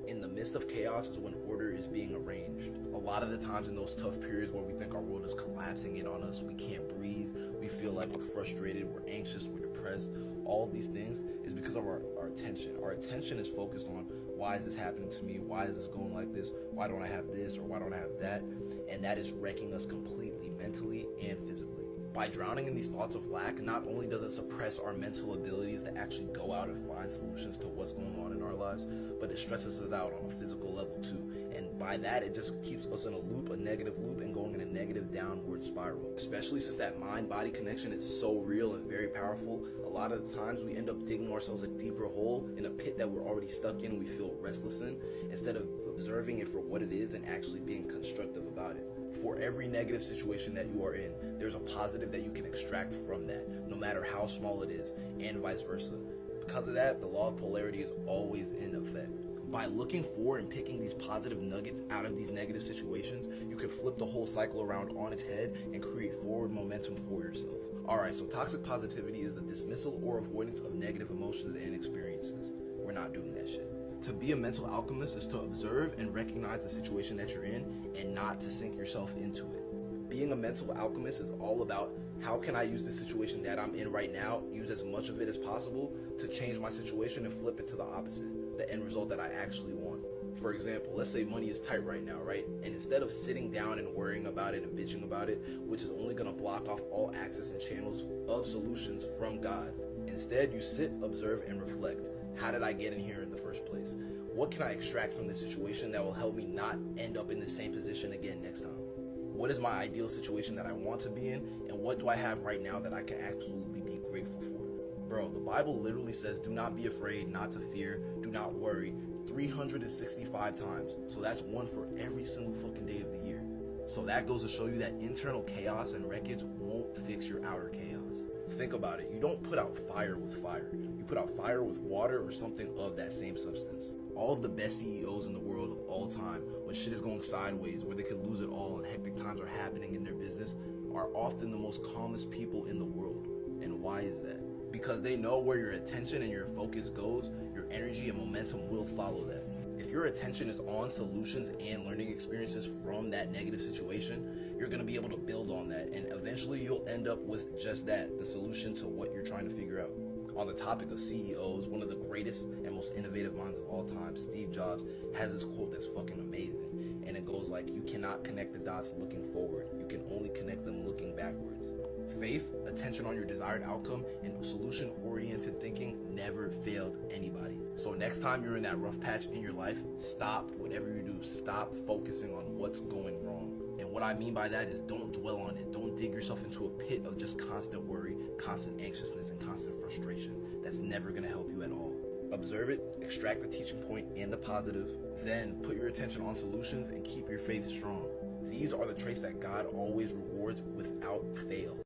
In the midst of chaos is when order is being arranged. A lot of the times in those tough periods where we think our world is collapsing in on us, we can't breathe, we feel like we're frustrated, we're anxious, we're depressed, all of these things is because of our attention. Our attention is focused on, why is this happening to me? Why is this going like this? Why don't I have this or why don't I have that? And that is wrecking us completely, mentally and physically. By drowning in these thoughts of lack, not only does it suppress our mental abilities to actually go out and find solutions to what's going on in our lives, but it stresses us out on a physical level too. And by that, it just keeps us in a loop, a negative loop, and going in a negative downward spiral. Especially since that mind-body connection is so real and very powerful, a lot of the times we end up digging ourselves a deeper hole in a pit that we're already stuck in and we feel restless in, instead of observing it for what it is and actually being constructive about it. For every negative situation that you are in, there's a positive that you can extract from that, no matter how small it is, and vice versa. Because of that, the law of polarity is always in effect. By looking for and picking these positive nuggets out of these negative situations, you can flip the whole cycle around on its head and create forward momentum for yourself. Alright, so toxic positivity is the dismissal or avoidance of negative emotions and experiences. We're not doing that shit. To be a mental alchemist is to observe and recognize the situation that you're in and not to sink yourself into it. Being a mental alchemist is all about, how can I use the situation that I'm in right now, use as much of it as possible to change my situation and flip it to the opposite, the end result that I actually want. For example, let's say money is tight right now, right? And instead of sitting down and worrying about it and bitching about it, which is only going to block off all access and channels of solutions from God, instead you sit, observe, and reflect. How did I get in here in the first place? What can I extract from this situation that will help me not end up in the same position again next time? What is my ideal situation that I want to be in? And what do I have right now that I can absolutely be grateful for? Bro, the Bible literally says, do not be afraid, not to fear, do not worry, 365 times. So that's one for every single fucking day of the year. So that goes to show you that internal chaos and wreckage won't fix your outer chaos. Think about it. You don't put out fire with fire. You put out fire with water or something of that same substance. All of the best CEOs in the world of all time, when shit is going sideways, where they could lose it all and hectic times are happening in their business, are often the most calmest people in the world. And why is that? Because they know where your attention and your focus goes, your energy and momentum will follow that. If your attention is on solutions and learning experiences from that negative situation, you're going to be able to build on that, and eventually you'll end up with just that, the solution to what you're trying to figure out. On the topic of CEOs, one of the greatest and most innovative minds of all time, Steve Jobs, has this quote that's fucking amazing, and it goes like, you cannot connect the dots looking forward, you can only connect them looking backwards. Faith, attention on your desired outcome, and solution-oriented thinking never failed anybody. So next time you're in that rough patch in your life, stop whatever you do. Stop focusing on what's going wrong. And what I mean by that is, don't dwell on it. Don't dig yourself into a pit of just constant worry, constant anxiousness, and constant frustration. That's never going to help you at all. Observe it, extract the teaching point and the positive, then put your attention on solutions and keep your faith strong. These are the traits that God always rewards without fail.